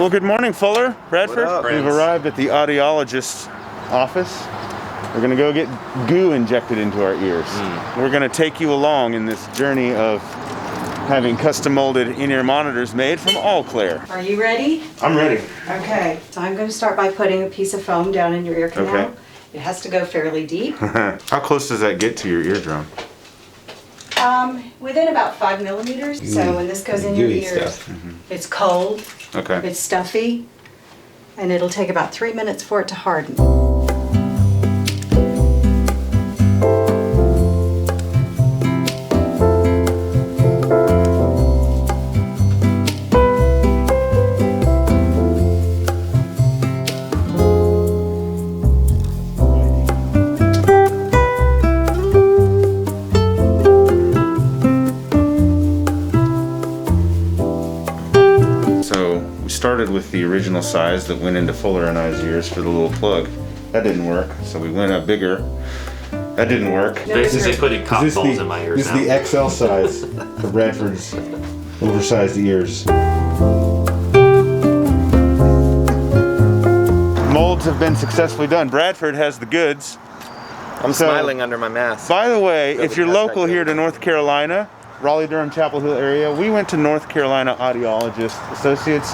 Well, good morning, Fuller. Bradford. What up, We've friends? arrived at the audiologist's office. We're gonna go get goo injected into our ears. We're gonna take you along in this journey of having custom molded in-ear monitors made from Alclair. Are you ready? I'm ready. Okay, so I'm going to start by putting a piece of foam down in your ear canal. Okay. It has to go fairly deep. How close does that get to your eardrum? Within about 5 millimeters. So when this goes in your Gooey ears, stuff. it's cold, Okay. it's stuffy, and it'll take about 3 minutes for it to harden. Started with the original size that went into Fuller and I's ears for the little plug. That didn't work, so we went up bigger. That didn't work. Basically putting cop balls in my ears This now. is the XL size for Bradford's oversized ears. Molds have been successfully done. Bradford has the goods. I'm smiling under my mask. By the way, if you're hashtag local here to good. North Carolina, Raleigh-Durham, Chapel Hill area, we went to North Carolina Audiologist Associates,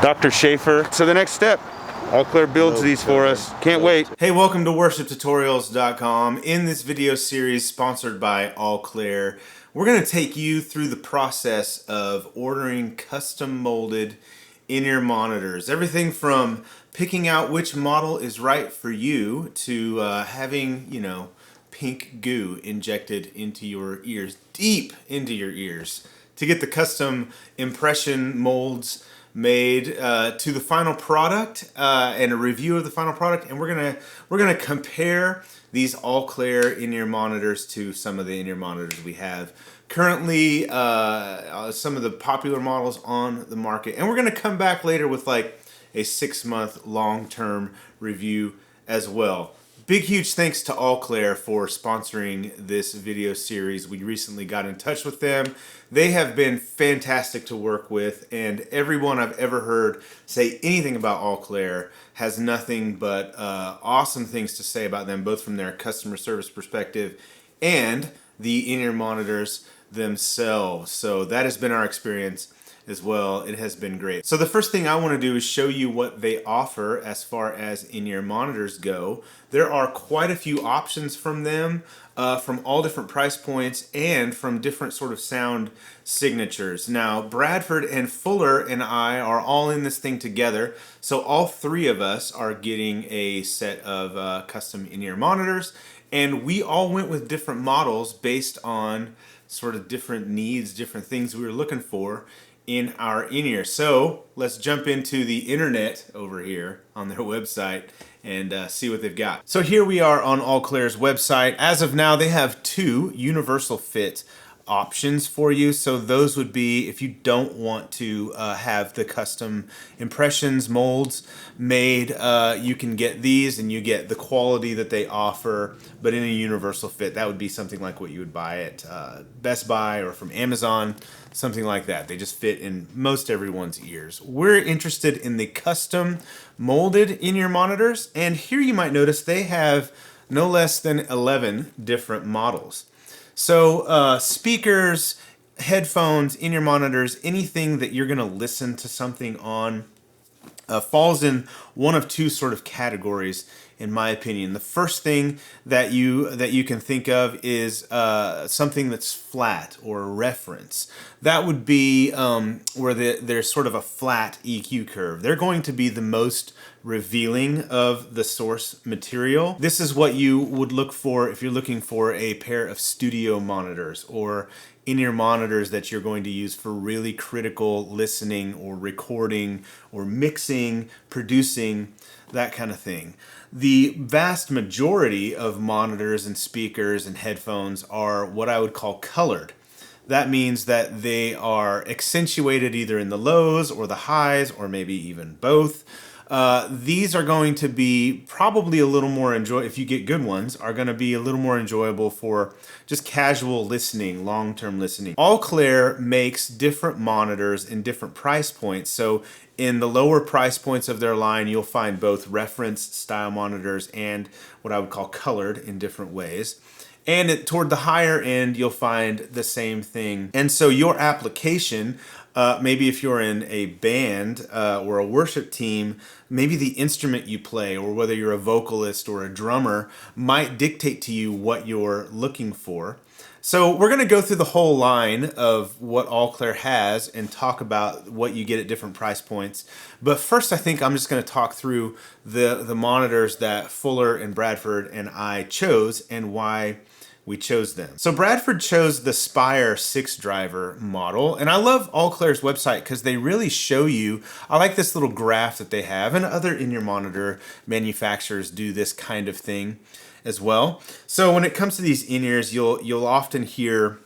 Dr. Schaefer. So the next step, Alclair builds these for us. Can't wait. Hey, welcome to worshiptutorials.com. In this video series sponsored by Alclair, we're going to take you through the process of ordering custom molded in-ear monitors. Everything from picking out which model is right for you to having, pink goo injected into your ears, deep into your ears, to get the custom impression molds made to the final product and a review of the final product. And we're gonna compare these Alclair in-ear monitors to some of the in-ear monitors we have currently, some of the popular models on the market. And we're gonna come back later with like a 6-month long-term review as well. Big, huge thanks to Alclair for sponsoring this video series. We recently got in touch with them. They have been fantastic to work with, and everyone I've ever heard say anything about Alclair has nothing but awesome things to say about them, both from their customer service perspective and the in-ear monitors themselves. So that has been our experience as well. It has been great. So the first thing I want to do is show you what they offer as far as in-ear monitors go. There are quite a few options from them, from all different price points and from different sort of sound signatures. Now, Bradford and Fuller and I are all in this thing together, so all three of us are getting a set of custom in-ear monitors, and we all went with different models based on sort of different needs, different things we were looking for in our in-ear. So let's jump into the internet over here on their website and see what they've got. So here we are on Alclair's website. As of now, they have 2 universal fit options for you. So those would be if you don't want to have the custom impressions molds made, you can get these and you get the quality that they offer, but in a universal fit. That would be something like what you would buy at Best Buy or from Amazon, something like that. They just fit in most everyone's ears. We're interested in the custom molded in-ear monitors, and here you might notice they have no less than 11 different models. So speakers, headphones, in-ear monitors, anything that you're going to listen to something on falls in one of 2 sort of categories, in my opinion. The first thing that you can think of is something that's flat or a reference. That would be where there's sort of a flat EQ curve. They're going to be the most revealing of the source material. This is what you would look for if you're looking for a pair of studio monitors or in-ear monitors that you're going to use for really critical listening or recording or mixing, producing, that kind of thing. The vast majority of monitors and speakers and headphones are what I would call colored. That means that they are accentuated either in the lows or the highs or maybe even both. These are going to be probably a little more if you get good ones, are going to be a little more enjoyable for just casual listening, long-term listening. Alclair makes different monitors in different price points. So in the lower price points of their line, you'll find both reference style monitors and what I would call colored in different ways. And toward the higher end, you'll find the same thing. And so your application, maybe if you're in a band or a worship team, maybe the instrument you play, or whether you're a vocalist or a drummer, might dictate to you what you're looking for. So we're going to go through the whole line of what Alclair has and talk about what you get at different price points. But first, I think I'm just going to talk through the monitors that Fuller and Bradford and I chose and why we chose them. So Bradford chose the Spire 6-driver model, and I love Alclair's website because they really show you, I like this little graph that they have, and other in-ear monitor manufacturers do this kind of thing as well. So when it comes to these in-ears, you'll often hear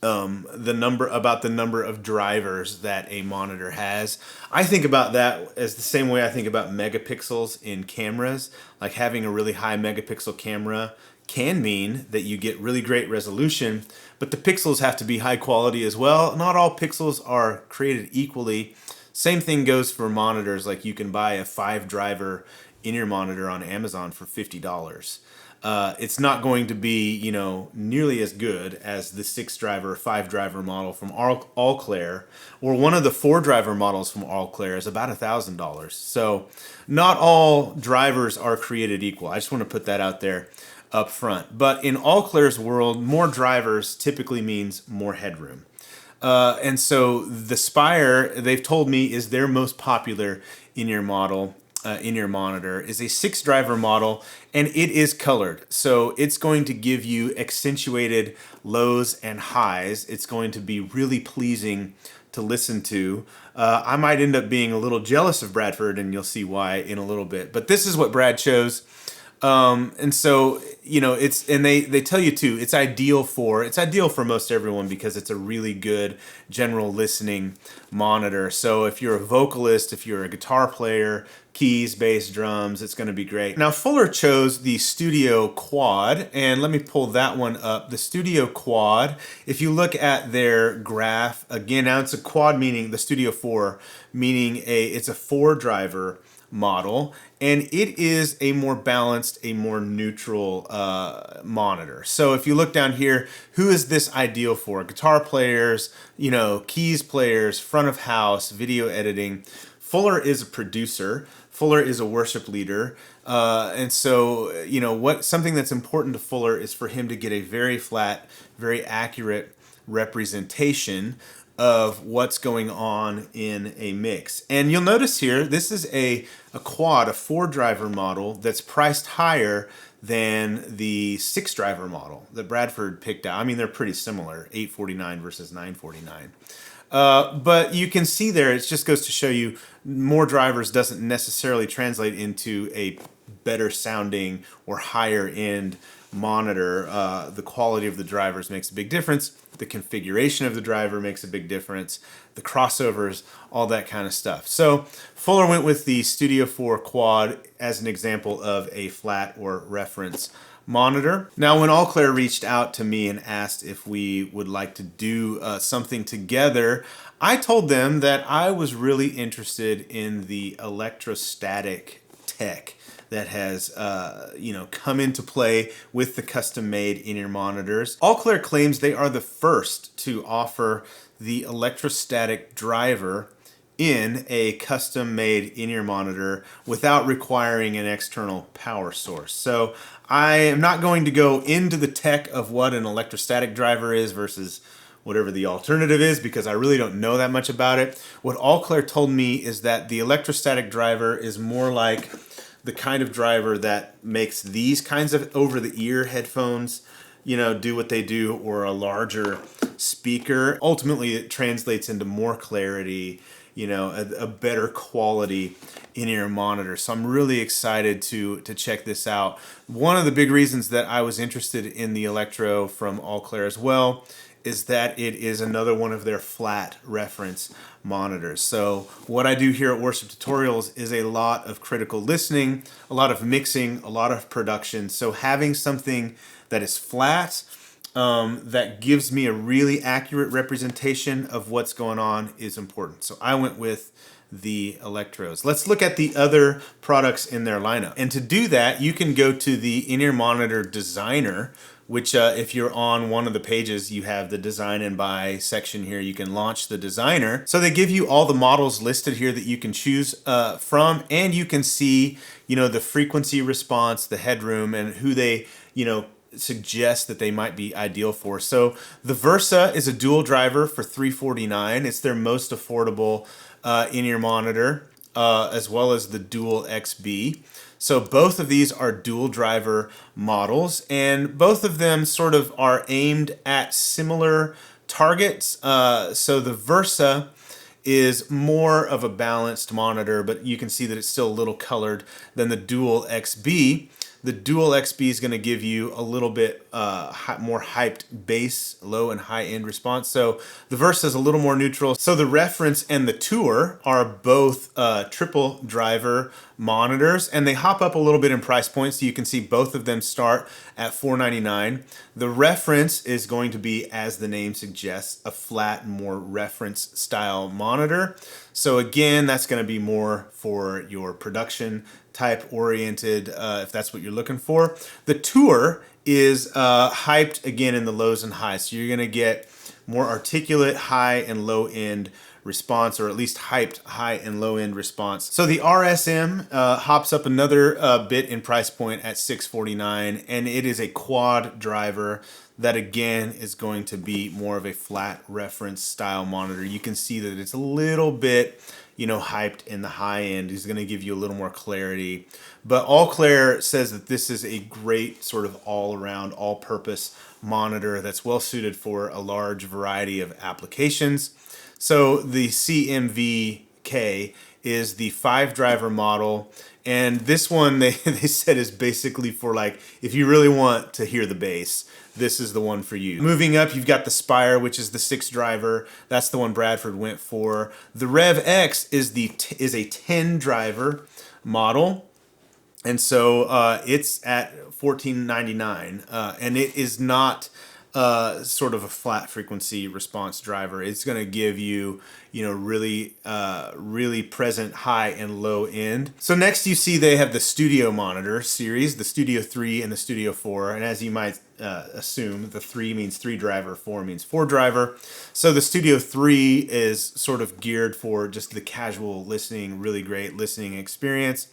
the number of drivers that a monitor has. I think about that as the same way I think about megapixels in cameras. Like having a really high megapixel camera can mean that you get really great resolution, but the pixels have to be high quality as well. Not all pixels are created equally. Same thing goes for monitors. Like you can buy a 5-driver in-ear monitor on Amazon for $50. It's not going to be, nearly as good as the 6-driver, 5-driver model from Alclair, or one of the 4-driver models from Alclair is about $1,000. So not all drivers are created equal. I just want to put that out there up front. But in Alclair's world, more drivers typically means more headroom. And so the Spire, they've told me, is their most popular in-ear model. In-ear monitor is a 6-driver model, and it is colored. So it's going to give you accentuated lows and highs. It's going to be really pleasing to listen to. I might end up being a little jealous of Bradford, and you'll see why in a little bit. But this is what Brad chose. And so, they tell you too, it's ideal for most everyone because it's a really good general listening monitor. So if you're a vocalist, if you're a guitar player, keys, bass, drums, it's going to be great. Now Fuller chose the Studio Quad, and let me pull that one up. The Studio Quad, if you look at their graph, again, now it's a quad meaning the Studio 4, meaning it's a 4-driver model, and it is a more balanced, a more neutral monitor. So if you look down here, who is this ideal for? Guitar players, keys players, front of house, video editing. Fuller is a producer. Fuller is a worship leader. And so, something that's important to Fuller is for him to get a very flat, very accurate representation of what's going on in a mix. And you'll notice here, this is a quad, a 4-driver model that's priced higher than the 6-driver model that Bradford picked out. I mean, they're pretty similar, $849 versus $949. But you can see there, it just goes to show you more drivers doesn't necessarily translate into a better sounding or higher end monitor. The quality of the drivers makes a big difference. The configuration of the driver makes a big difference. The crossovers, all that kind of stuff. So Fuller went with the Studio 4 Quad as an example of a flat or reference monitor. Now, when Alclair reached out to me and asked if we would like to do something together, I told them that I was really interested in the electrostatic tech that has come into play with the custom-made in-ear monitors. Alclair claims they are the first to offer the electrostatic driver in a custom-made in-ear monitor without requiring an external power source. So I am not going to go into the tech of what an electrostatic driver is versus whatever the alternative is, because I really don't know that much about it. What Alclair told me is that the electrostatic driver is more like the kind of driver that makes these kinds of over-the-ear headphones, do what they do, or a larger speaker. Ultimately, it translates into more clarity, a better quality in-ear monitor. So I'm really excited to check this out. One of the big reasons that I was interested in the Electro from Alclair as well is that it is another one of their flat reference monitors. So what I do here at Worship Tutorials is a lot of critical listening, a lot of mixing, a lot of production. So having something that is flat, that gives me a really accurate representation of what's going on is important. So I went with the Electros. Let's look at the other products in their lineup. And to do that, you can go to the in-ear monitor designer, which if you're on one of the pages, you have the design and buy section here. You can launch the designer. So they give you all the models listed here that you can choose from, and you can see, the frequency response, the headroom, and who they, suggest that they might be ideal for. So the Versa is a dual driver for $349. It's their most affordable in-ear monitor, as well as the Dual XB. So both of these are dual driver models, and both of them sort of are aimed at similar targets. So the Versa is more of a balanced monitor, but you can see that it's still a little colored than the Dual XB. The Dual XB is going to give you a little bit more hyped bass, low and high end response. So the Versa is a little more neutral. So the Reference and the Tour are both triple driver monitors, and they hop up a little bit in price point. So you can see both of them start at $499. The Reference is going to be, as the name suggests, a flat, more reference style monitor. So again, that's going to be more for your production type oriented, if that's what you're looking for. The Tour is hyped again in the lows and highs. So you're going to get more articulate high and low end response, or at least hyped high and low end response. So the RSM hops up another bit in price point at $649, and it is a quad driver that again is going to be more of a flat reference style monitor. You can see that it's a little bit hyped in the high end. He's going to give you a little more clarity. But Alclair says that this is a great sort of all-around, all-purpose monitor that's well suited for a large variety of applications. So the CMV-K is the 5-driver model, and this one they said is basically for, like, if you really want to hear the bass, this is the one for you. Moving up, you've got the Spire, which is the 6-driver. That's the one Bradford went for. The Rev X is a 10-driver model, and so it's at $1499, and it is not sort of a flat frequency response driver. It's going to give you, really present high and low end. So next you see they have the Studio Monitor series, the Studio 3 and the Studio 4. And as you might assume, the 3 means 3-driver, 4 means 4-driver. So the Studio 3 is sort of geared for just the casual listening, really great listening experience.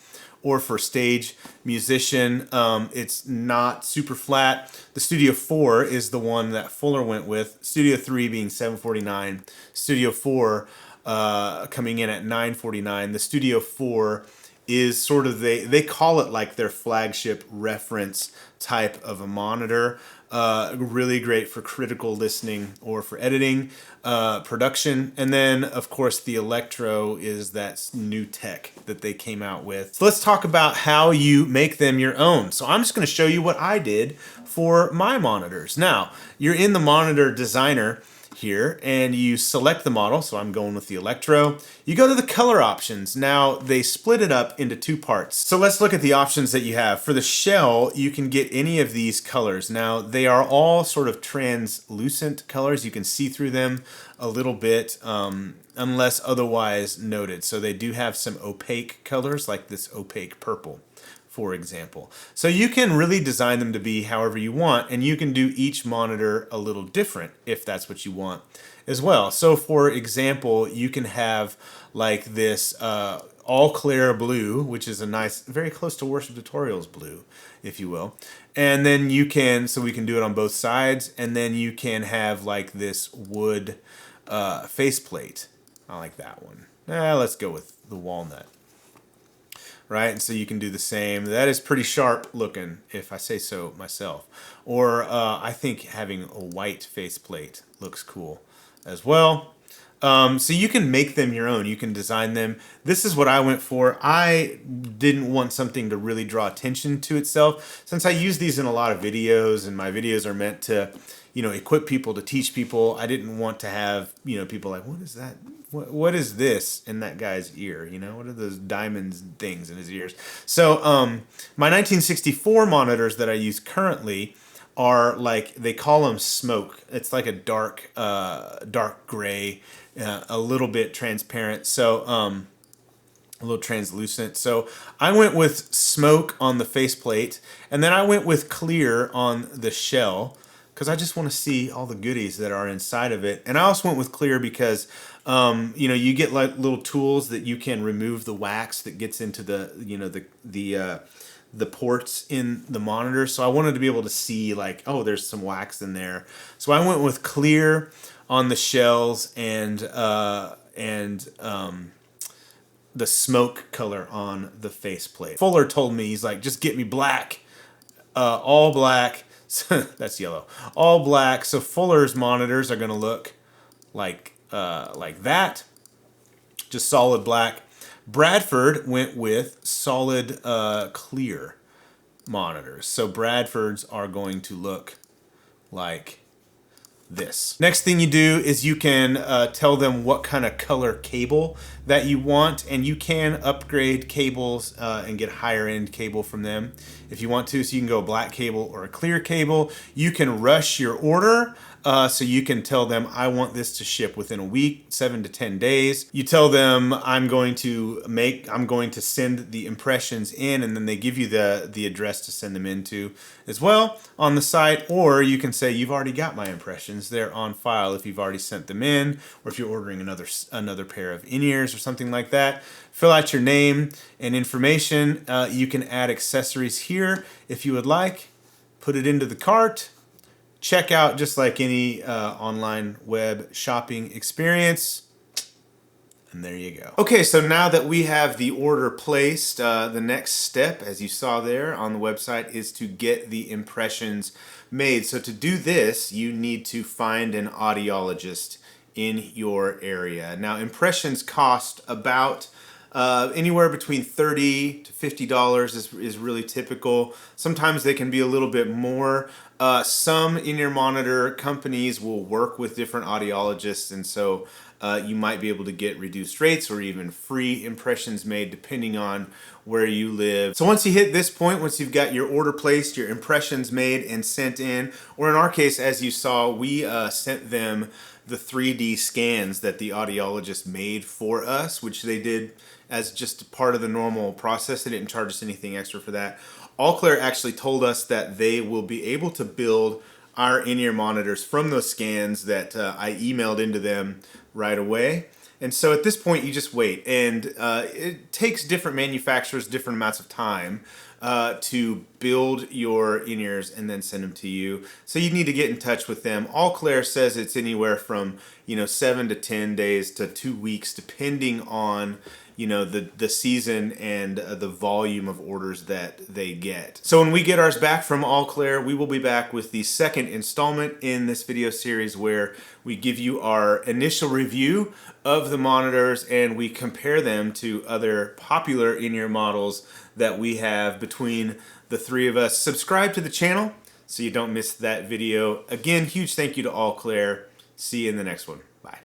Or for stage musician, it's not super flat. The Studio 4 is the one that Fuller went with. Studio 3 being $749. Studio 4 coming in at $949. The Studio 4 is sort of, they call it like their flagship reference type of a monitor. Really great for critical listening or for editing, production. And then, of course, the Electro is that new tech that they came out with. So let's talk about how you make them your own. So I'm just going to show you what I did for my monitors. Now, you're in the monitor designer here, and you select the model. So I'm going with the Electro. You go to the color options. Now they split it up into 2 parts. So let's look at the options that you have. For the shell, you can get any of these colors. Now they are all sort of translucent colors. You can see through them a little bit, unless otherwise noted. So they do have some opaque colors, like this opaque purple, for example. So you can really design them to be however you want, and you can do each monitor a little different if that's what you want as well. So for example, you can have like this Alclair blue, which is a nice, very close to Worship Tutorials blue, if you will. And then you can, so we can do it on both sides, and then you can have like this wood faceplate. I like that one. Let's go with the walnut. Right, and so you can do the same. That is pretty sharp looking, if I say so myself. Or I think having a white faceplate looks cool as well. So you can make them your own. You can design them. This is what I went for. I didn't want something to really draw attention to itself. Since I use these in a lot of videos, and my videos are meant to, you know, equip people, to teach people, I didn't want to have, you know, people like, what is that? What is this in that guy's ear? You know, what are those diamonds things in his ears? So my 1964 monitors that I use currently are like, they call them smoke. It's like a dark gray, a little bit transparent. So a little translucent. So I went with smoke on the faceplate, and then I went with clear on the shell, because I just want to see all the goodies that are inside of it. And I also went with clear because, you know, you get like little tools that you can remove the wax that gets into the, you know, the ports in the monitor. So I wanted to be able to see like, oh, there's some wax in there. So I went with clear on the shells and the smoke color on the faceplate. Fuller told me, he's like, just get me black, all black. That's yellow. All black. So Fuller's monitors are going to look like that, just solid black. Bradford went with solid clear monitors. So Bradford's are going to look like this. Next thing you do is you can tell them what kind of color cable that you want, and you can upgrade cables and get higher end cable from them if you want to. So you can go a black cable or a clear cable. You can rush your order. So you can tell them, I want this to ship within a week, 7 to 10 days. You tell them, I'm going to send the impressions in, and then they give you the address to send them into as well on the site. Or you can say, you've already got my impressions. They're on file if you've already sent them in, or if you're ordering another pair of in-ears or something like that. Fill out your name and information. You can add accessories here if you would like. Put it into the cart. Check out just like any online web shopping experience. And there you go. Okay, so now that we have the order placed, the next step, as you saw there on the website, is to get the impressions made. So to do this, you need to find an audiologist in your area. Now, impressions cost about anywhere between $30 to $50 is really typical. Sometimes they can be a little bit more. Some in-ear monitor companies will work with different audiologists, and so you might be able to get reduced rates or even free impressions made depending on where you live. So once you hit this point, once you've got your order placed, your impressions made and sent in, or in our case, as you saw, we sent them the 3D scans that the audiologist made for us, which they did as just part of the normal process. They didn't charge us anything extra for that. Alclair actually told us that they will be able to build our in-ear monitors from those scans that I emailed into them right away. And so at this point, you just wait. And it takes different manufacturers different amounts of time to build your in-ears and then send them to you. So you need to get in touch with them. Alclair says it's anywhere from 7 to 10 days to 2 weeks, depending on the season and the volume of orders that they get. So when we get ours back from Alclair, we will be back with the second installment in this video series where we give you our initial review of the monitors and we compare them to other popular in-ear models that we have between the three of us. Subscribe to the channel so you don't miss that video. Again, huge thank you to Alclair. See you in the next one.